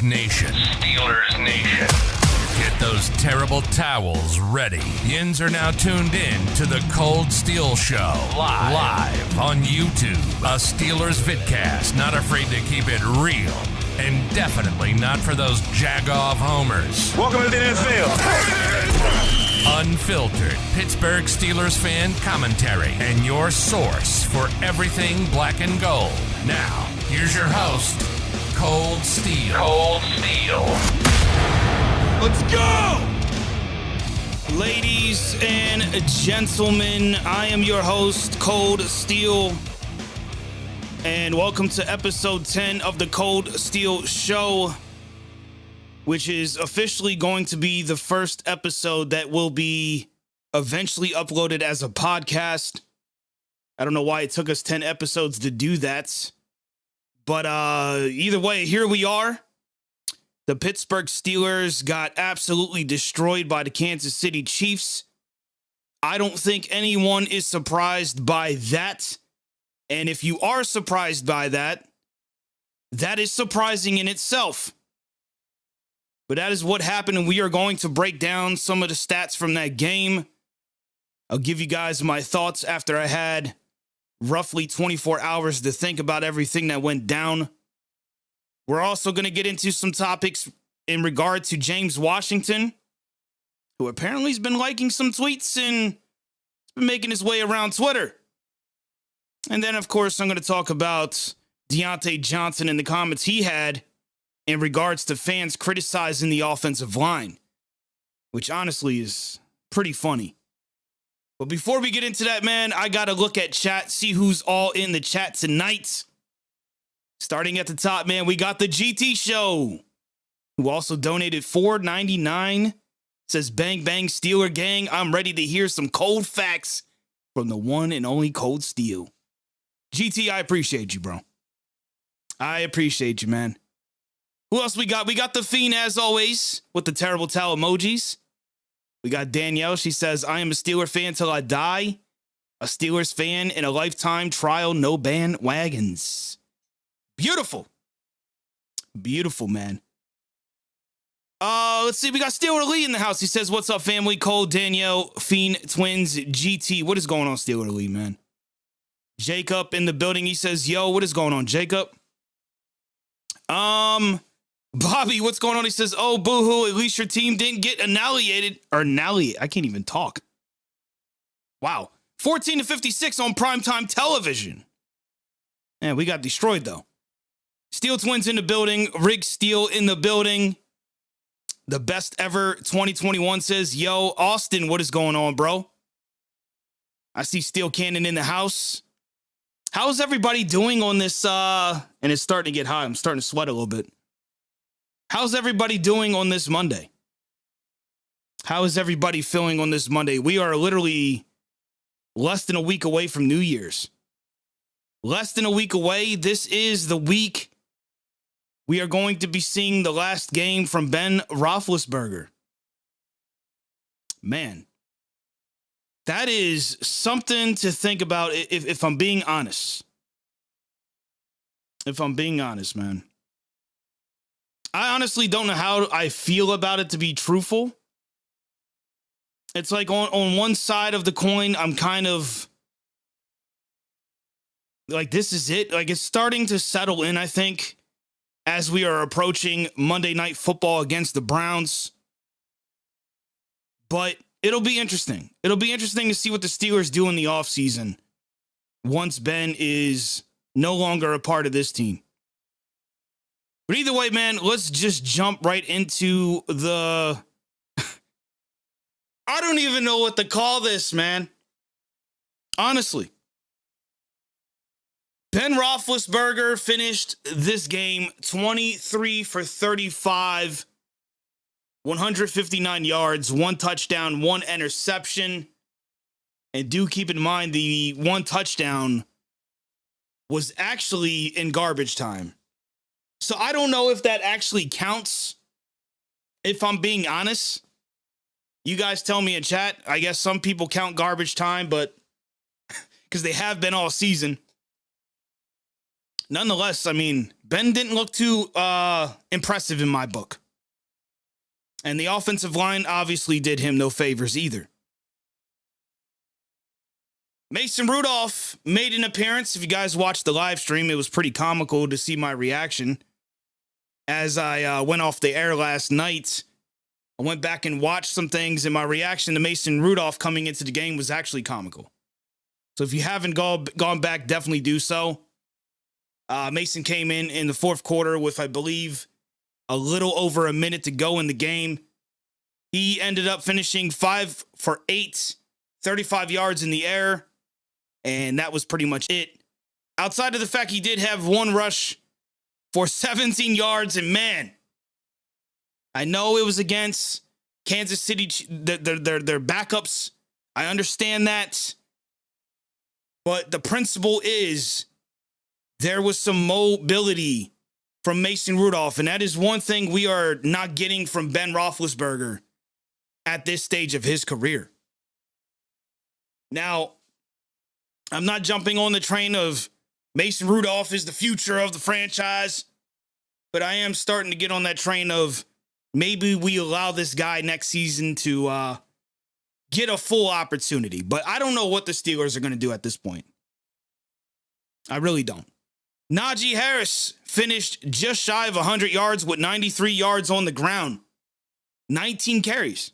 Steelers Nation. Steelers Nation. Get those terrible towels ready. Yins are now tuned in to the Kold Steel Show. Live on YouTube. A Steelers vidcast, not afraid to keep it real. And definitely not for those jagoff homers. Welcome to the NFL. Unfiltered Pittsburgh Steelers fan commentary and your source for everything black and gold. Now, here's your host, Kold Steel. Kold Steel. Let's go! Ladies and gentlemen, I am your host, Kold Steel, and welcome to episode 10 of the Kold Steel Show, which is officially going to be the first episode that will be eventually uploaded as a podcast. I don't know why it took us 10 episodes to do that, but either way, here we are. The Pittsburgh Steelers got absolutely destroyed by the Kansas City Chiefs. I don't think anyone is surprised by that. And if you are surprised by that, that is surprising in itself. But that is what happened, and we are going to break down some of the stats from that game. I'll give you guys my thoughts after I had roughly 24 hours to think about everything that went down. We're also going to get into some topics in regard to James Washington, who apparently has been liking some tweets and has been making his way around Twitter. And then, of course, I'm going to talk about Diontae Johnson and the comments he had in regards to fans criticizing the offensive line, which honestly is pretty funny. But before we get into that, man, I got to look at chat, see who's all in the chat tonight. Starting at the top, man, we got the GT Show, who also donated $4.99. Says, bang, bang, Steeler gang. I'm ready to hear some cold facts from the one and only Kold Steel. GT, I appreciate you, bro. I appreciate you, man. Who else we got? We got the Fiend, as always, with the terrible towel emojis. We got Danielle. She says, I am a Steeler fan till I die. A Steelers fan in a lifetime trial, no bandwagons. Beautiful. Beautiful, man. Let's see. We got Steeler Lee in the house. He says, what's up, family? Cole, Danielle, Fiend, Twins, GT. What is going on, Steeler Lee, man? Jacob in the building. He says, yo, what is going on, Jacob? Bobby, what's going on? He says, oh, boo-hoo, at least your team didn't get annihilated. Or I can't even talk. Wow. 14-56 on primetime television. Man, we got destroyed, though. Steel Twins in the building. Rick Steel in the building. The best ever 2021 says, yo, Austin, what is going on, bro? I see Steel Cannon in the house. How's everybody doing on this? And it's starting to get hot. I'm starting to sweat a little bit. How's everybody doing on this Monday? How is everybody feeling on this Monday? We are literally less than a week away from New Year's. Less than a week away. This is the week we are going to be seeing the last game from Ben Roethlisberger. Man, that is something to think about if I'm being honest. If I'm being honest, man. I honestly don't know how I feel about it, to be truthful. It's like on one side of the coin, I'm kind of like, this is it. Like, it's starting to settle in, I think, as we are approaching Monday Night Football against the Browns. But it'll be interesting. It'll be interesting to see what the Steelers do in the offseason once Ben is no longer a part of this team. But either way, man, let's just jump right into the... I don't even know what to call this, man. Honestly. Ben Roethlisberger finished this game 23 for 35, 159 yards, 1 touchdown, 1 interception. And do keep in mind the 1 touchdown was actually in garbage time. So I don't know if that actually counts, if I'm being honest. You guys tell me in chat. I guess some people count garbage time, but because they have been all season. Nonetheless, I mean, Ben didn't look too impressive in my book. And the offensive line obviously did him no favors either. Mason Rudolph made an appearance. If you guys watched the live stream, it was pretty comical to see my reaction. As I went off the air last night, I went back and watched some things, and my reaction to Mason Rudolph coming into the game was actually comical. So if you haven't gone back, definitely do so. Mason came in the fourth quarter with, I believe, a little over a minute to go in the game. He ended up finishing 5 for 8, 35 yards in the air, and that was pretty much it. Outside of the fact he did have one rush for 17 yards, and man, I know it was against Kansas City, their backups. I understand that. But the principle is there was some mobility from Mason Rudolph, and that is one thing we are not getting from Ben Roethlisberger at this stage of his career. Now, I'm not jumping on the train of Mason Rudolph is the future of the franchise, but I am starting to get on that train of maybe we allow this guy next season to get a full opportunity. But I don't know what the Steelers are going to do at this point. I really don't. Najee Harris finished just shy of 100 yards with 93 yards on the ground. 19 carries.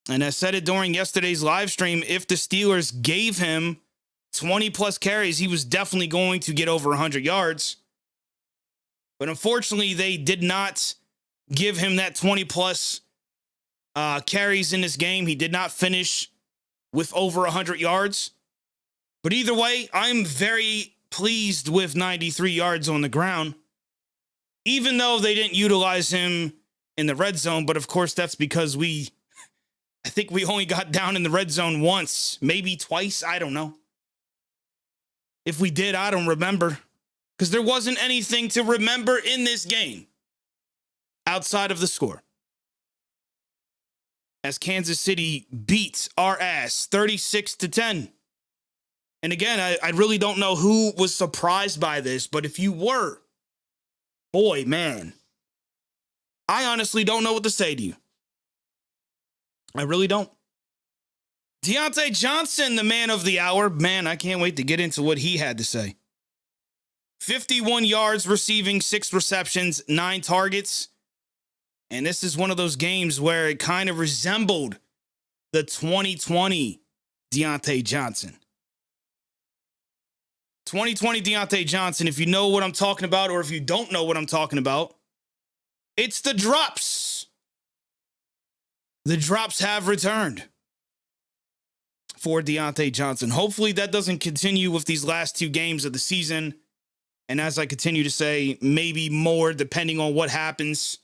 And I said it during yesterday's live stream, if the Steelers gave him 20 plus carries, he was definitely going to get over 100 yards. But unfortunately, they did not give him that 20 plus carries in this game. He did not finish with over 100 yards. But either way, I'm very pleased with 93 yards on the ground, even though they didn't utilize him in the red zone. But of course, that's because I think we only got down in the red zone once, maybe twice. I don't know. If we did, I don't remember, because there wasn't anything to remember in this game outside of the score. As Kansas City beats our ass 36-10. And again, I really don't know who was surprised by this, but if you were, boy, man, I honestly don't know what to say to you. I really don't. Diontae Johnson, the man of the hour. Man, I can't wait to get into what he had to say. 51 yards receiving, 6 receptions, 9 targets. And this is one of those games where it kind of resembled the 2020 Diontae Johnson. 2020 Deonte Johnson, if you know what I'm talking about, or if you don't know what I'm talking about, it's the drops. The drops have returned for Deonte Johnson. Hopefully that doesn't continue with these last 2 games of the season. And as I continue to say, maybe more depending on what happens.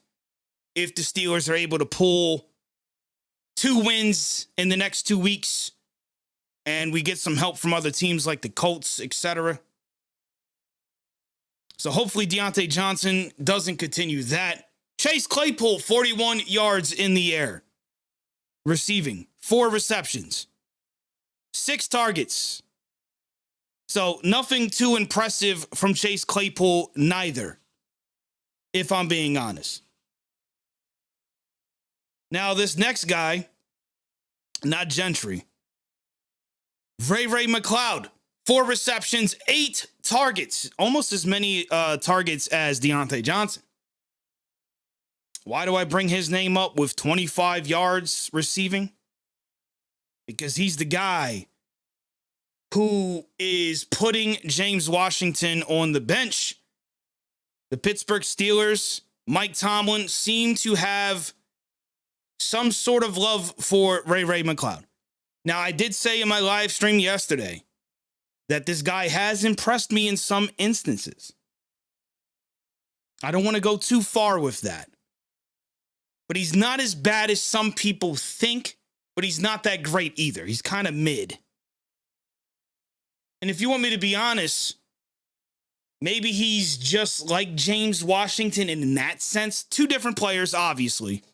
If the Steelers are able to pull 2 wins in the next 2 weeks, and we get some help from other teams like the Colts, etc. So hopefully Diontae Johnson doesn't continue that. Chase Claypool, 41 yards in the air. Receiving, 4 receptions, 6 targets. So nothing too impressive from Chase Claypool neither, if I'm being honest. Now this next guy, not Gentry. Ray McLeod, 4 receptions, 8 targets, almost as many targets as Diontae Johnson. Why do I bring his name up with 25 yards receiving? Because he's the guy who is putting James Washington on the bench. The Pittsburgh Steelers, Mike Tomlin, seem to have some sort of love for Ray McLeod. Now, I did say in my live stream yesterday that this guy has impressed me in some instances. I don't want to go too far with that. But he's not as bad as some people think, but he's not that great either. He's kind of mid. And if you want me to be honest, maybe he's just like James Washington in that sense. 2 different players, obviously.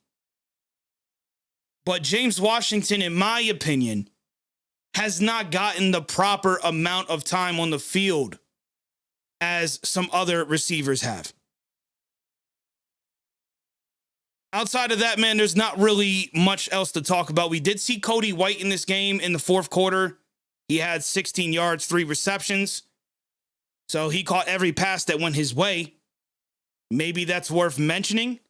But James Washington, in my opinion, has not gotten the proper amount of time on the field as some other receivers have. Outside of that, man, there's not really much else to talk about. We did see Cody White in this game in the fourth quarter. He had 16 yards, 3 receptions. So he caught every pass that went his way. Maybe that's worth mentioning.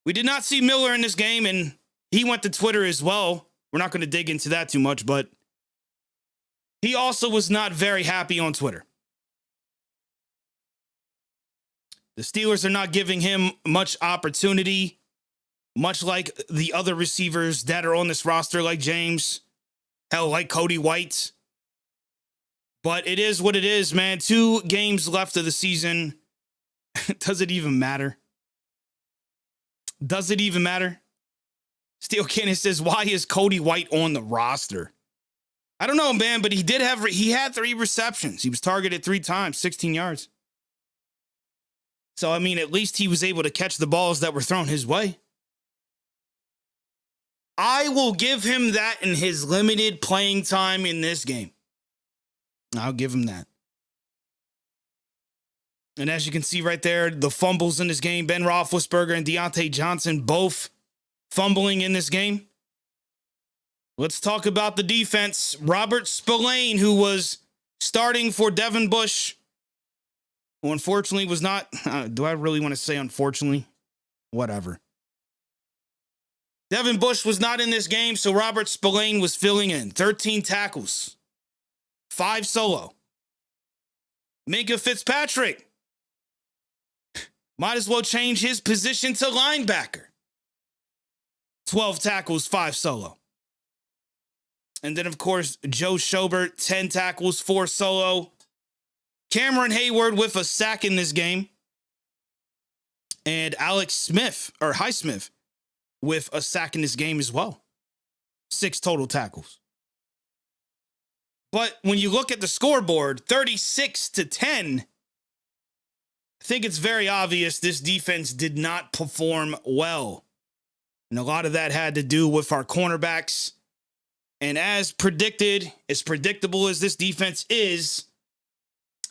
We did not see Miller in this game, and he went to Twitter as well. We're not going to dig into that too much, but he also was not very happy on Twitter. The Steelers are not giving him much opportunity, much like the other receivers that are on this roster, like James, hell, like Cody White. But it is what it is, man. 2 games left of the season. Does it even matter? Does it even matter? Steel Cannon says, why is Cody White on the roster? I don't know, man, but he had 3 receptions. He was targeted 3 times, 16 yards. So, I mean, at least he was able to catch the balls that were thrown his way. I will give him that in his limited playing time in this game. I'll give him that. And as you can see right there, the fumbles in this game, Ben Roethlisberger and Diontae Johnson both fumbling in this game. Let's talk about the defense. Robert Spillane, who was starting for Devin Bush, who unfortunately was not, do I really want to say unfortunately? Whatever. Devin Bush was not in this game, so Robert Spillane was filling in. 13 tackles. 5 solo. Minka Fitzpatrick might as well change his position to linebacker. 12 tackles, 5 solo. And then, of course, Joe Schobert, 10 tackles, 4 solo. Cameron Hayward with a sack in this game. And Alex Highsmith with a sack in this game as well. 6 total tackles. But when you look at the scoreboard, 36-10, I think it's very obvious this defense did not perform well. And a lot of that had to do with our cornerbacks. And as predicted, as predictable as this defense is,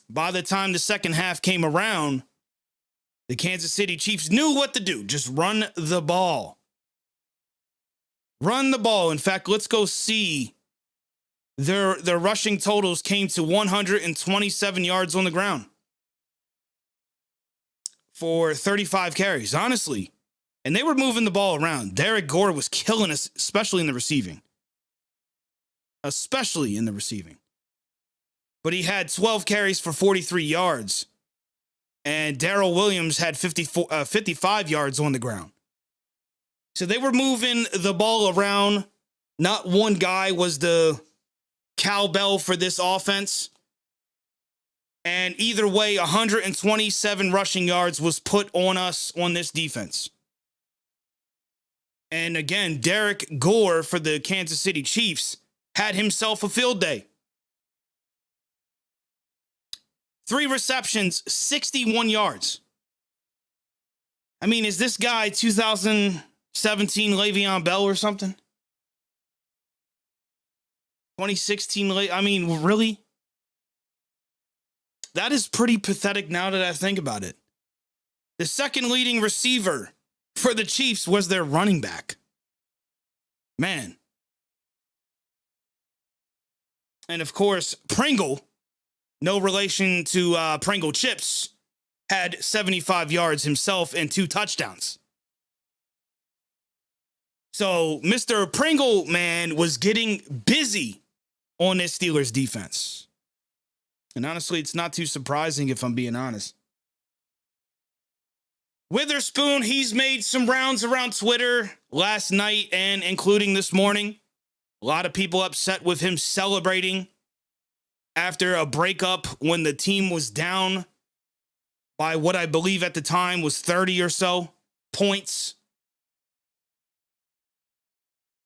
by the time the second half came around, the Kansas City Chiefs knew what to do. Just run the ball. Run the ball. In fact, let's go see. Their rushing totals came to 127 yards on the ground for 35 carries, honestly. And they were moving the ball around. Derek Gore was killing us, especially in the receiving. But he had 12 carries for 43 yards. And Darrell Williams had 55 yards on the ground. So they were moving the ball around. Not one guy was the cowbell for this offense. And either way, 127 rushing yards was put on us on this defense. And again, Derek Gore for the Kansas City Chiefs had himself a field day. 3 receptions, 61 yards. I mean, is this guy 2017 Le'Veon Bell or something? 2016, I mean, really? That is pretty pathetic now that I think about it. The second leading receiver for the Chiefs was their running back. Man. And of course, Pringle, no relation to Pringle Chips, had 75 yards himself and 2 touchdowns. So Mr. Pringle, man, was getting busy on this Steelers defense. And honestly, it's not too surprising if I'm being honest. Witherspoon, he's made some rounds around Twitter last night and including this morning. A lot of people upset with him celebrating after a breakup when the team was down by what I believe at the time was 30 or so points.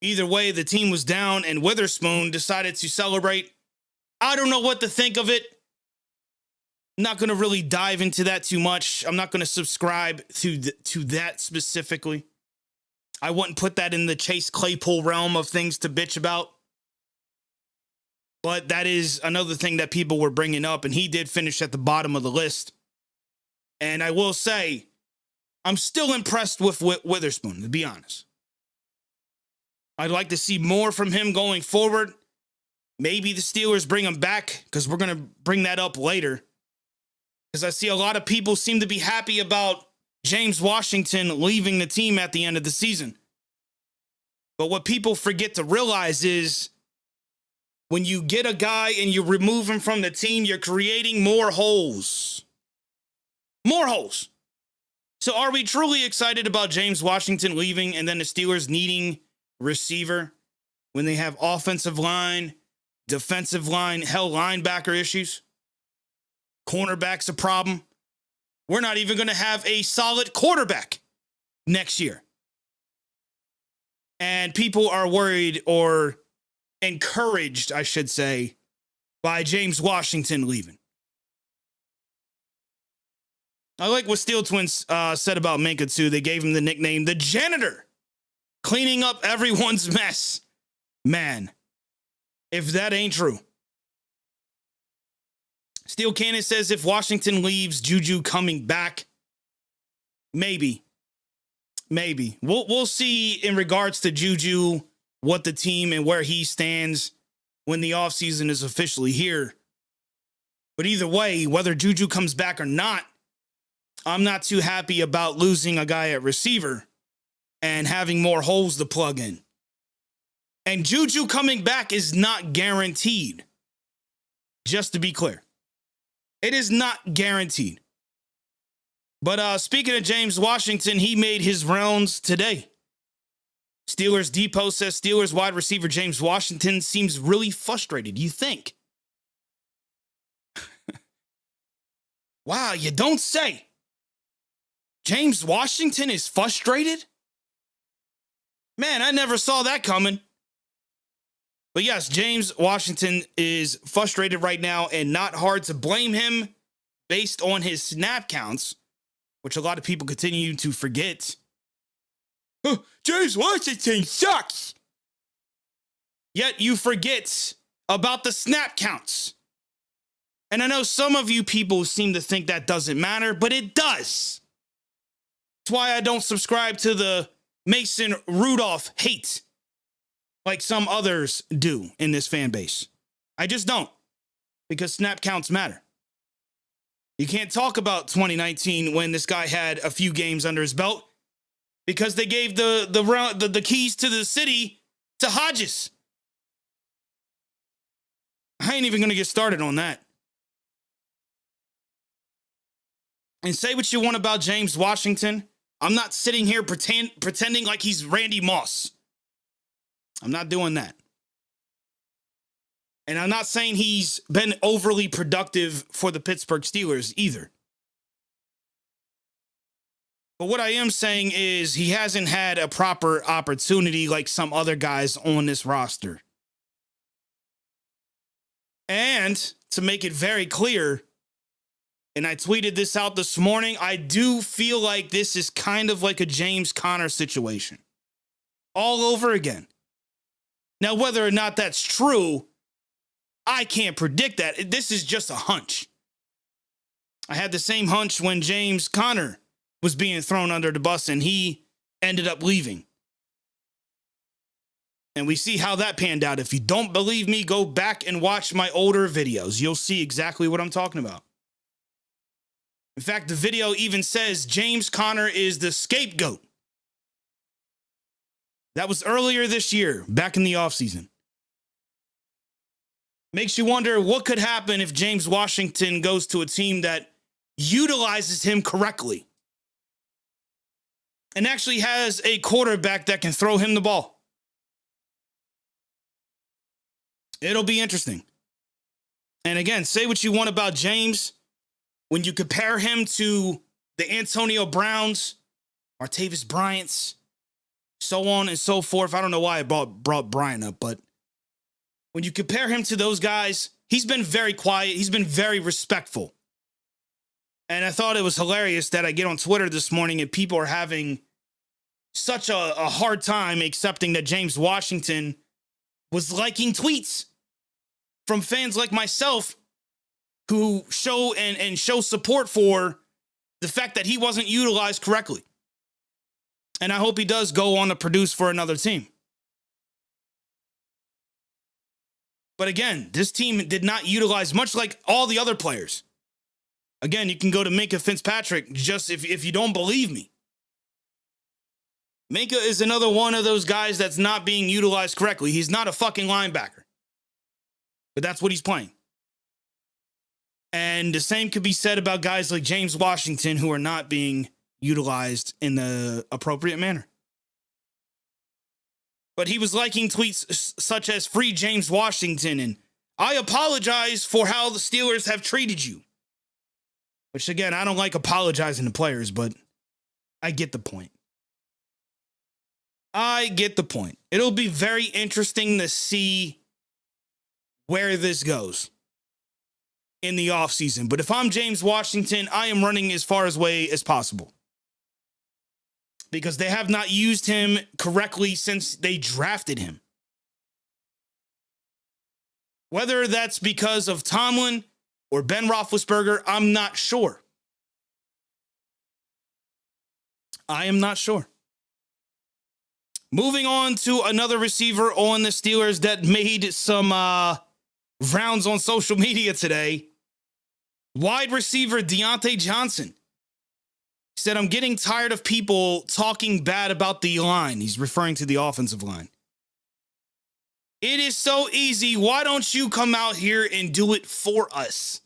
Either way, the team was down and Witherspoon decided to celebrate. I don't know what to think of it. I'm not going to really dive into that too much. I'm not going to subscribe to that specifically. I wouldn't put that in the Chase Claypool realm of things to bitch about. But that is another thing that people were bringing up, and he did finish at the bottom of the list. And I will say, I'm still impressed with Witherspoon, to be honest. I'd like to see more from him going forward. Maybe the Steelers bring him back, because we're going to bring that up later. Because I see a lot of people seem to be happy about James Washington leaving the team at the end of the season. But what people forget to realize is when you get a guy and you remove him from the team, you're creating more holes. More holes. So are we truly excited about James Washington leaving and then the Steelers needing receiver when they have offensive line, defensive line, hell, linebacker issues? Cornerback's a problem. We're not even going to have a solid quarterback next year. And people are worried or encouraged, I should say, by James Washington leaving. I like what Steel Twins said about Minka, too. They gave him the nickname, the janitor, cleaning up everyone's mess. Man, if that ain't true. Steel Cannon says if Washington leaves, Juju coming back. Maybe. We'll see in regards to Juju what the team and where he stands when the offseason is officially here. But either way, whether Juju comes back or not, I'm not too happy about losing a guy at receiver and having more holes to plug in. And Juju coming back is not guaranteed. Just to be clear. It is not guaranteed. But speaking of James Washington, he made his rounds today. Steelers Depot says Steelers wide receiver James Washington seems really frustrated. You think? Wow, you don't say. James Washington is frustrated? Man, I never saw that coming. But yes, James Washington is frustrated right now, and not hard to blame him based on his snap counts, which a lot of people continue to forget. James Washington sucks. Yet you forget about the snap counts. And I know some of you people seem to think that doesn't matter, but it does. That's why I don't subscribe to the Mason Rudolph hate like some others do in this fan base. I just don't, because snap counts matter. You can't talk about 2019 when this guy had a few games under his belt because they gave the keys to the city to Hodges. I ain't even going to get started on that. And say what you want about James Washington. I'm not sitting here pretending like he's Randy Moss. I'm not doing that. And I'm not saying he's been overly productive for the Pittsburgh Steelers either. But what I am saying is he hasn't had a proper opportunity like some other guys on this roster. And to make it very clear, and I tweeted this out this morning, I do feel like this is kind of like a James Conner situation. All over again. Now, whether or not that's true, I can't predict that. This is just a hunch. I had the same hunch when James Conner was being thrown under the bus and he ended up leaving. And we see how that panned out. If you don't believe me, go back and watch my older videos. You'll see exactly what I'm talking about. In fact, the video even says James Conner is the scapegoat. That was earlier this year, back in the offseason. Makes you wonder what could happen if James Washington goes to a team that utilizes him correctly and actually has a quarterback that can throw him the ball. It'll be interesting. And again, say what you want about James. When you compare him to the Antonio Browns, Martavis Bryant's, so on and so forth. I don't know why I brought Bryant up, but when you compare him to those guys, he's been very quiet. He's been very respectful. And I thought it was hilarious that I get on Twitter this morning and people are having such a hard time accepting that James Washington was liking tweets. from fans like myself who show and show support for the fact that he wasn't utilized correctly. And I hope he does go on to produce for another team. But again, this team did not utilize, much like all the other players. Again, you can go to Minkah Fitzpatrick, just if you don't believe me. Minkah is another one of those guys that's not being utilized correctly. He's not a fucking linebacker. But that's what he's playing. And the same could be said about guys like James Washington, who are not being utilized in the appropriate manner. But he was liking tweets such as "Free James Washington" and "I apologize for how the Steelers have treated you." Which, again, I don't like apologizing to players, but I get the point. I get the point. It'll be very interesting to see where this goes in the offseason. But if I'm James Washington, I am running as far away as possible. Because they have not used him correctly since they drafted him. Whether that's because of Tomlin or Ben Roethlisberger, I'm not sure. I am not sure. Moving on to another receiver on the Steelers that made some rounds on social media today. Wide receiver Diontae Johnson. He said, "I'm getting tired of people talking bad about the line." He's referring to the offensive line. "It is so easy. Why don't you come out here and do it for us?"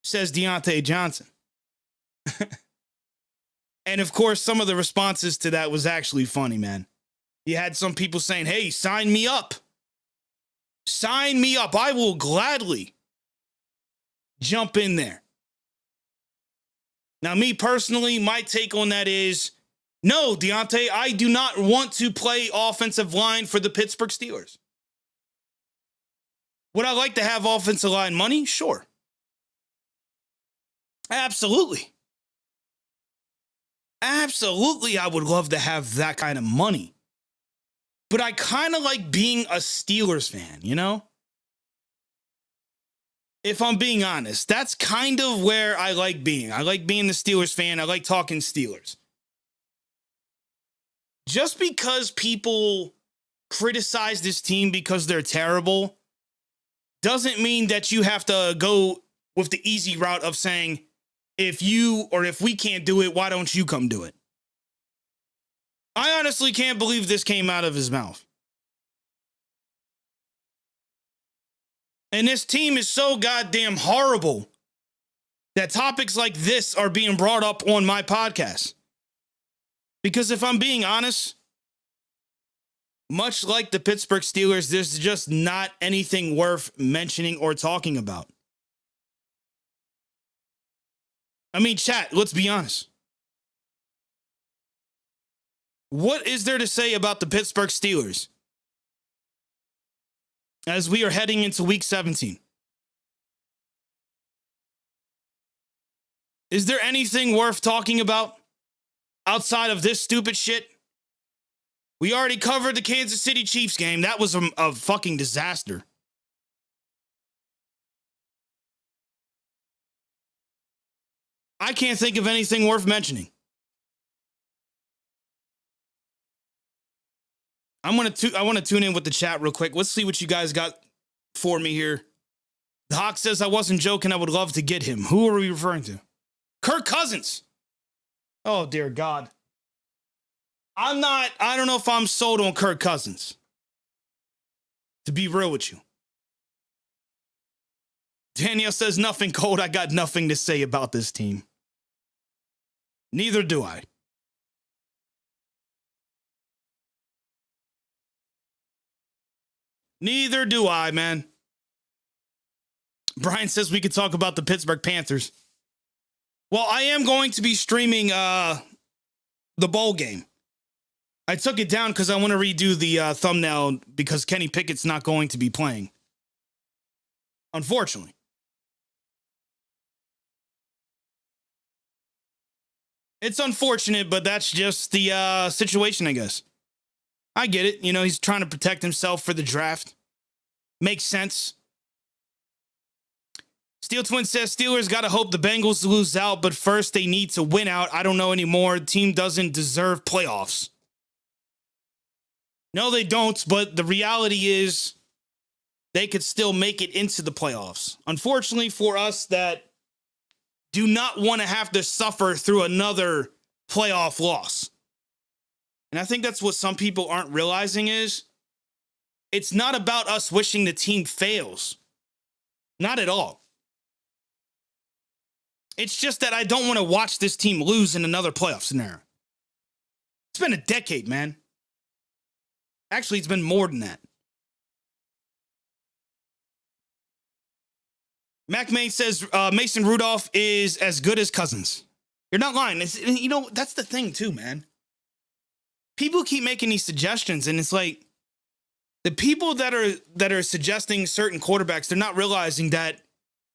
Says Deonte Johnson. And of course, some of the responses to that was actually funny, man. You had some people saying, "Hey, sign me up. Sign me up. I will gladly jump in there." Now, me personally, my take on that is, no, Diontae, I do not want to play offensive line for the Pittsburgh Steelers. Would I like to have offensive line money? Sure. Absolutely. Absolutely, I would love to have that kind of money. But I kind of like being a Steelers fan, you know? If I'm being honest, that's kind of where I like being. I like being the Steelers fan. I like talking Steelers. Just because people criticize this team because they're terrible doesn't mean that you have to go with the easy route of saying, if we can't do it, why don't you come do it? I honestly can't believe this came out of his mouth. And this team is so goddamn horrible that topics like this are being brought up on my podcast. Because if I'm being honest, much like the Pittsburgh Steelers, there's just not anything worth mentioning or talking about. I mean, chat, let's be honest. What is there to say about the Pittsburgh Steelers as we are heading into week 17? Is there anything worth talking about outside of this stupid shit? We already covered the Kansas City Chiefs game. That was a fucking disaster. I can't think of anything worth mentioning. I want to tune in with the chat real quick. Let's see what you guys got for me here. The Hawk says, "I wasn't joking. I would love to get him." Who are we referring to? Kirk Cousins. Oh, dear God. I don't know if I'm sold on Kirk Cousins. To be real with you. Danielle says, "Nothing, Cold. I got nothing to say about this team." Neither do I. Neither do I, man. Brian says we could talk about the Pittsburgh Panthers. Well, I am going to be streaming the bowl game. I took it down because I want to redo the thumbnail because Kenny Pickett's not going to be playing. Unfortunately. It's unfortunate, but that's just the situation, I guess. I get it. You know, he's trying to protect himself for the draft. Makes sense. Steel Twin says, Steelers got to hope the Bengals lose out, but first they need to win out. I don't know anymore. The team doesn't deserve playoffs. No, they don't, but the reality is they could still make it into the playoffs. Unfortunately for us that do not want to have to suffer through another playoff loss. And I think that's what some people aren't realizing is it's not about us wishing the team fails. Not at all. It's just that I don't want to watch this team lose in another playoff scenario. It's been a decade, man. Actually, it's been more than that. Mac May says Mason Rudolph is as good as Cousins. You're not lying. That's the thing too, man. People keep making these suggestions, and it's like the people that are suggesting certain quarterbacks, they're not realizing that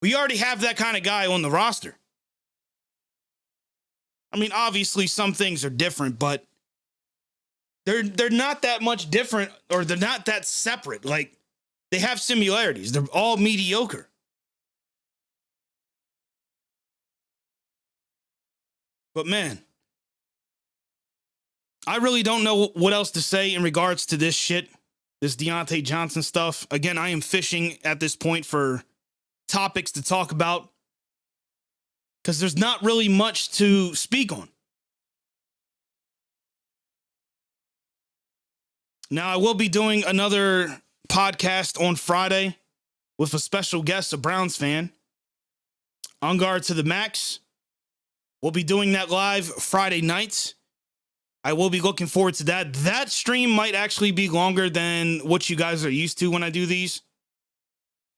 we already have that kind of guy on the roster. I mean, obviously some things are different, but they're not that much different, or they're not that separate. Like, they have similarities. They're all mediocre. But man, I really don't know what else to say in regards to this shit, this Diontae Johnson stuff. Again, I am fishing at this point for topics to talk about because there's not really much to speak on. Now, I will be doing another podcast on Friday with a special guest, a Browns fan. On Guard to the Max. We'll be doing that live Friday nights. I will be looking forward to that. That stream might actually be longer than what you guys are used to when I do these.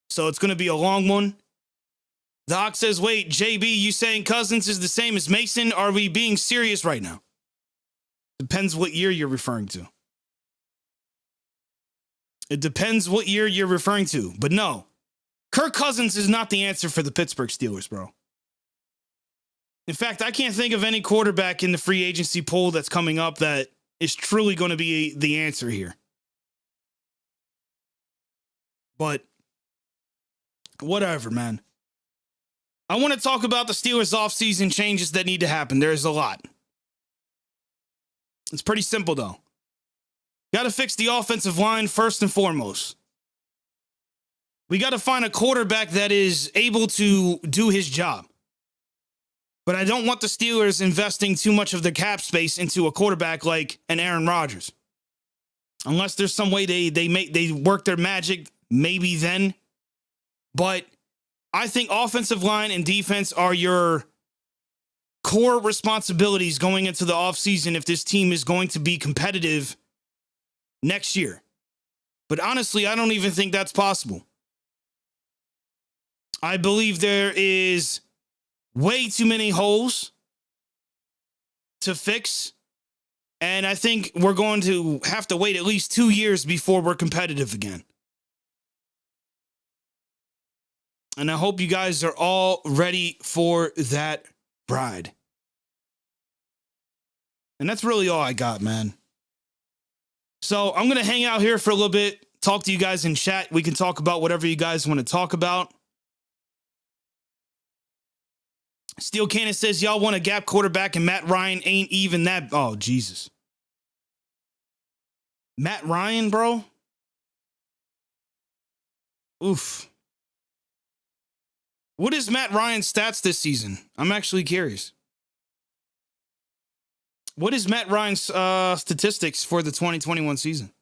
So it's going to be a long one. Doc says, wait, JB, you saying Cousins is the same as Mason? Are we being serious right now? Depends what year you're referring to. It depends what year you're referring to. But no, Kirk Cousins is not the answer for the Pittsburgh Steelers, bro. In fact, I can't think of any quarterback in the free agency pool that's coming up that is truly going to be the answer here. But whatever, man. I want to talk about the Steelers offseason changes that need to happen. There's a lot. It's pretty simple, though. Got to fix the offensive line first and foremost. We got to find a quarterback that is able to do his job. But I don't want the Steelers investing too much of their cap space into a quarterback like an Aaron Rodgers. Unless there's some way they work their magic, maybe then. But I think offensive line and defense are your core responsibilities going into the offseason if this team is going to be competitive next year. But honestly, I don't even think that's possible. I believe there is way too many holes to fix. And I think we're going to have to wait at least 2 years before we're competitive again. And I hope you guys are all ready for that ride. And that's really all I got, man. So I'm going to hang out here for a little bit, talk to you guys in chat. We can talk about whatever you guys want to talk about. Steel Cannon says, y'all want a gap quarterback and Matt Ryan ain't even that. Oh, Jesus. Matt Ryan, bro? Oof. What is Matt Ryan's stats this season? I'm actually curious. What is Matt Ryan's statistics for the 2021 season?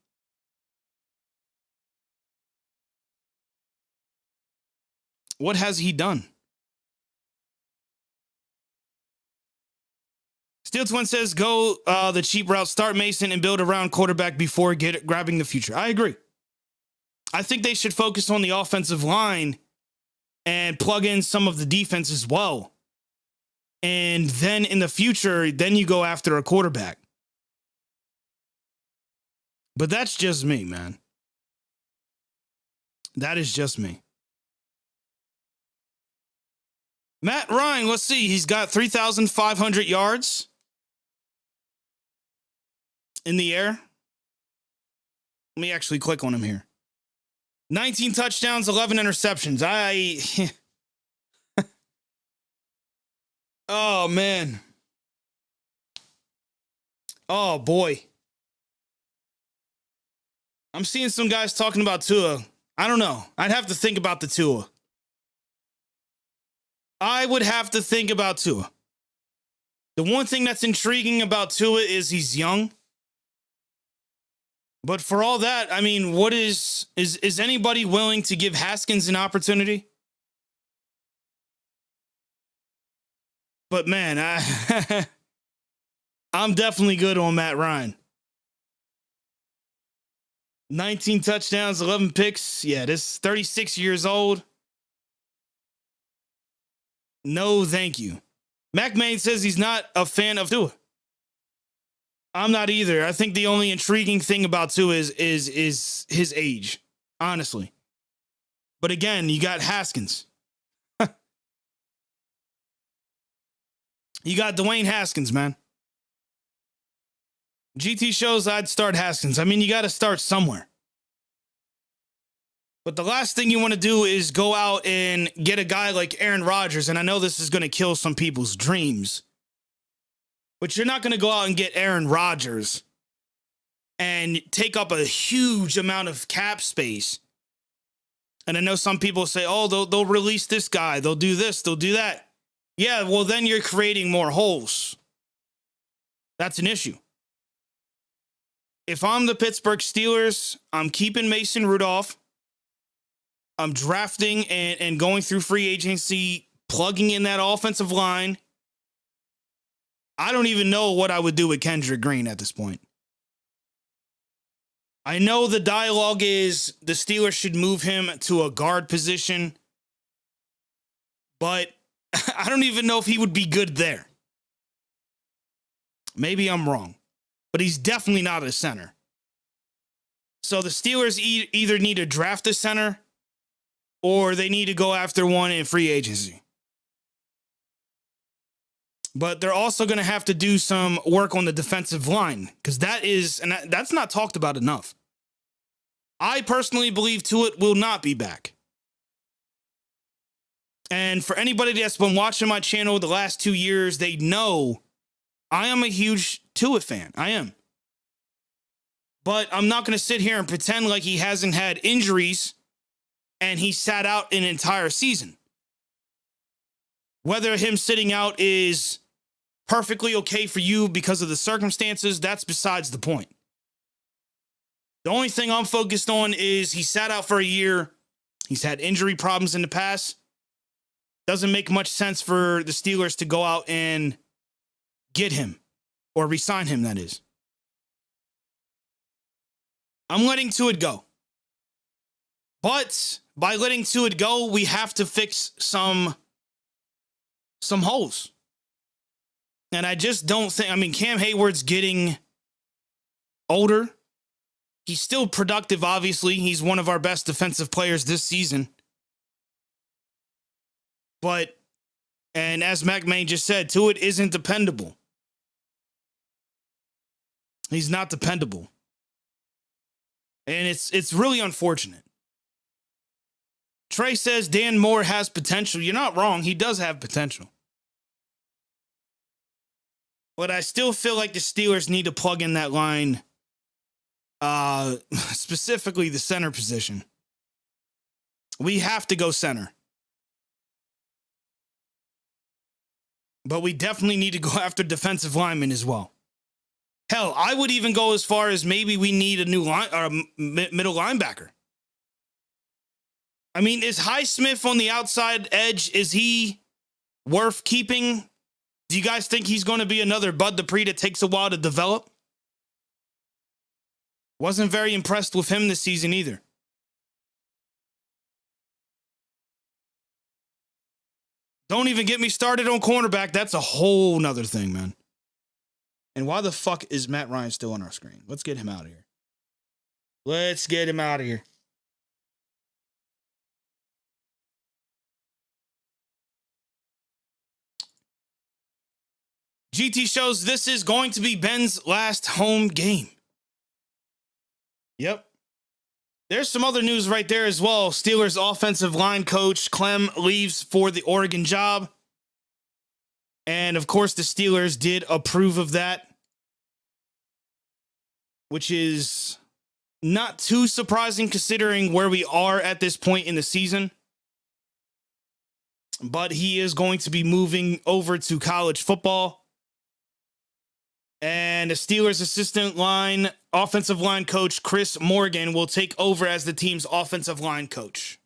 What has he done? Steel Twin says, go the cheap route, start Mason and build around quarterback before grabbing the future. I agree. I think they should focus on the offensive line and plug in some of the defense as well. And then in the future, then you go after a quarterback. But that's just me, man. That is just me. Matt Ryan, let's see. He's got 3,500 yards in the air. Let me actually click on him here. 19 touchdowns, 11 interceptions. Oh, man. Oh, boy. I'm seeing some guys talking about Tua. I don't know. I'd have to think about the Tua. I would have to think about Tua. The one thing that's intriguing about Tua is he's young. But for all that, I mean, what is anybody willing to give Haskins an opportunity? But man, I'm definitely good on Matt Ryan. 19 touchdowns, 11 picks. Yeah, this 36 years old. No, thank you. McMahon says he's not a fan of Tua. I'm not either. I think the only intriguing thing about Tua is his age, honestly. But again, you got Haskins. You got Dwayne Haskins, man. GT shows I'd start Haskins. I mean, you got to start somewhere. But the last thing you want to do is go out and get a guy like Aaron Rodgers. And I know this is going to kill some people's dreams. But you're not going to go out and get Aaron Rodgers and take up a huge amount of cap space. And I know some people say, oh, they'll release this guy. They'll do this. They'll do that. Yeah, well, then you're creating more holes. That's an issue. If I'm the Pittsburgh Steelers, I'm keeping Mason Rudolph. I'm drafting and going through free agency, plugging in that offensive line. I don't even know what I would do with Kendrick Green at this point. I know the dialogue is the Steelers should move him to a guard position, but I don't even know if he would be good there. Maybe I'm wrong, but he's definitely not a center. So the Steelers either need to draft a center or they need to go after one in free agency. But they're also going to have to do some work on the defensive line because that's not talked about enough. I personally believe Tua will not be back. And for anybody that's been watching my channel the last 2 years, they know I am a huge Tua fan. I am. But I'm not going to sit here and pretend like he hasn't had injuries and he sat out an entire season. Whether him sitting out is perfectly okay for you because of the circumstances, that's besides the point. The only thing I'm focused on is he sat out for a year. He's had injury problems in the past. Doesn't make much sense for the Steelers to go out and get him or re-sign him, that is. I'm letting Tua go. But by letting Tua go, we have to fix some holes. And I just don't think, I mean, Cam Hayward's getting older. He's still productive, obviously. He's one of our best defensive players this season. But, and as McMahon just said, Tua isn't dependable. He's not dependable. And it's really unfortunate. Trey says Dan Moore has potential. You're not wrong. He does have potential. But I still feel like the Steelers need to plug in that line, specifically the center position. We have to go center. But we definitely need to go after defensive linemen as well. Hell, I would even go as far as maybe we need a new middle linebacker. I mean, is Highsmith on the outside edge? Is he worth keeping? Do you guys think he's going to be another Bud Dupree that takes a while to develop? Wasn't very impressed with him this season either. Don't even get me started on cornerback. That's a whole nother thing, man. And why the fuck is Matt Ryan still on our screen? Let's get him out of here. Let's get him out of here. GT shows this is going to be Ben's last home game. Yep. There's some other news right there as well. Steelers offensive line coach Clem leaves for the Oregon job. And of course, the Steelers did approve of that, which is not too surprising considering where we are at this point in the season. But he is going to be moving over to college football. And the Steelers offensive line coach Chris Morgan will take over as the team's offensive line coach.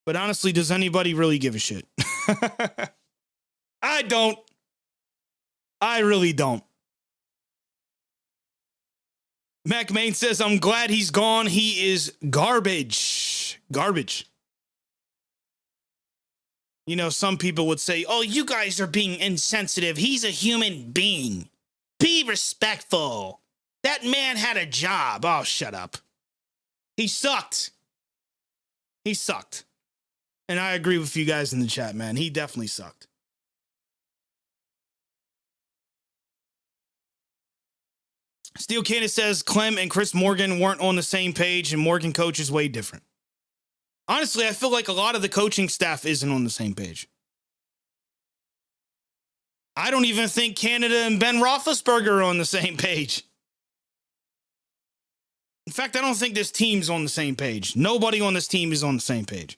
But honestly, does anybody really give a shit? I don't. I really don't. Mac Main says, I'm glad he's gone. He is garbage. Garbage. You know, some people would say, oh, you guys are being insensitive. He's a human being. Be respectful. That man had a job. Oh, shut up. He sucked. He sucked. And I agree with you guys in the chat, man. He definitely sucked. Steel Cannon says Clem and Chris Morgan weren't on the same page, and Morgan coach is way different. Honestly, I feel like a lot of the coaching staff isn't on the same page. I don't even think Canada and Ben Roethlisberger are on the same page. In fact, I don't think this team's on the same page. Nobody on this team is on the same page.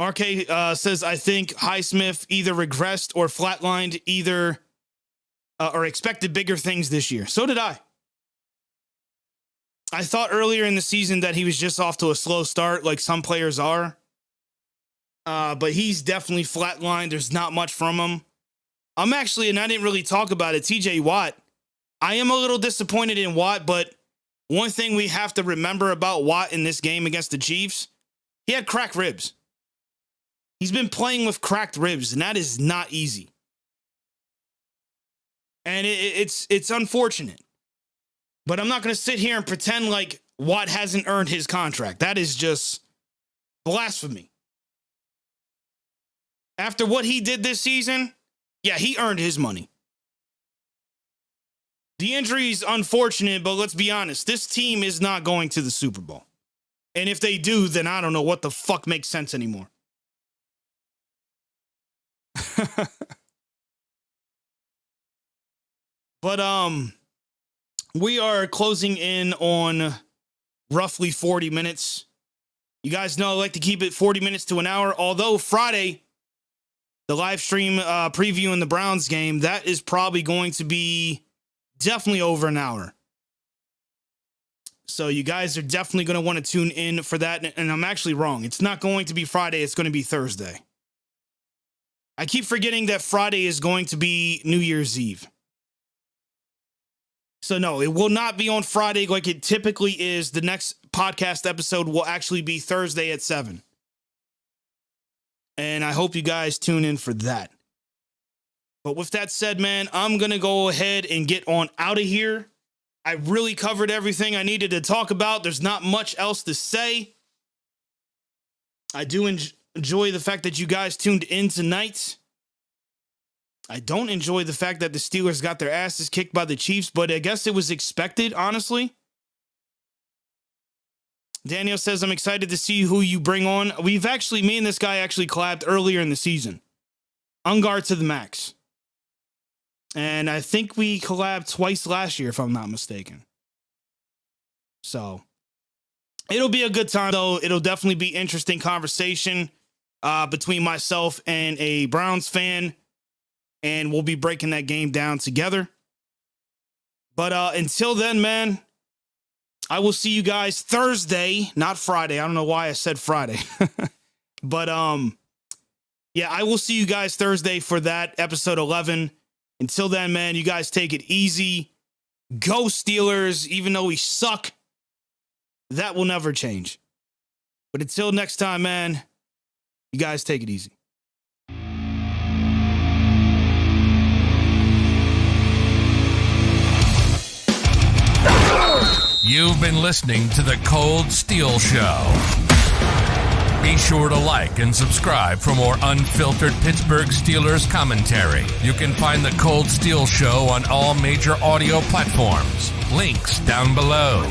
RK says, I think Highsmith either regressed or flatlined or expected bigger things this year. So did I. I thought earlier in the season that he was just off to a slow start like some players are. But he's definitely flatlined. There's not much from him. And I didn't really talk about it, TJ Watt. I am a little disappointed in Watt, but one thing we have to remember about Watt in this game against the Chiefs, he had cracked ribs. He's been playing with cracked ribs, and that is not easy. And it's unfortunate. But I'm not going to sit here and pretend like Watt hasn't earned his contract. That is just blasphemy. After what he did this season, yeah, he earned his money. The injury is unfortunate, but let's be honest. This team is not going to the Super Bowl. And if they do, then I don't know what the fuck makes sense anymore. But, we are closing in on roughly 40 minutes. You guys know I like to keep it 40 minutes to an hour. Although Friday, the live stream previewing the Browns game, that is probably going to be definitely over an hour. So you guys are definitely going to want to tune in for that. And I'm actually wrong. It's not going to be Friday. It's going to be Thursday. I keep forgetting that Friday is going to be New Year's Eve. So no, it will not be on Friday like it typically is. The next podcast episode will actually be Thursday at 7. And I hope you guys tune in for that. But with that said, man, I'm going to go ahead and get on out of here. I really covered everything I needed to talk about. There's not much else to say. I do enjoy the fact that you guys tuned in tonight. I don't enjoy the fact that the Steelers got their asses kicked by the Chiefs, but I guess it was expected, honestly. Daniel says, I'm excited to see who you bring on. Me and this guy actually collabed earlier in the season. Unguard to the max. And I think we collabed twice last year, if I'm not mistaken. So it'll be a good time, though. It'll definitely be interesting conversation between myself and a Browns fan. And we'll be breaking that game down together. But until then, man, I will see you guys Thursday, not Friday. I don't know why I said Friday. But yeah, I will see you guys Thursday for that episode 11. Until then, man, you guys take it easy. Go Steelers, even though we suck. That will never change. But until next time, man, you guys take it easy. You've been listening to the Kold Steel Show. Be sure to like and subscribe for more unfiltered Pittsburgh Steelers commentary. You can find the Kold Steel Show on all major audio platforms. Links down below.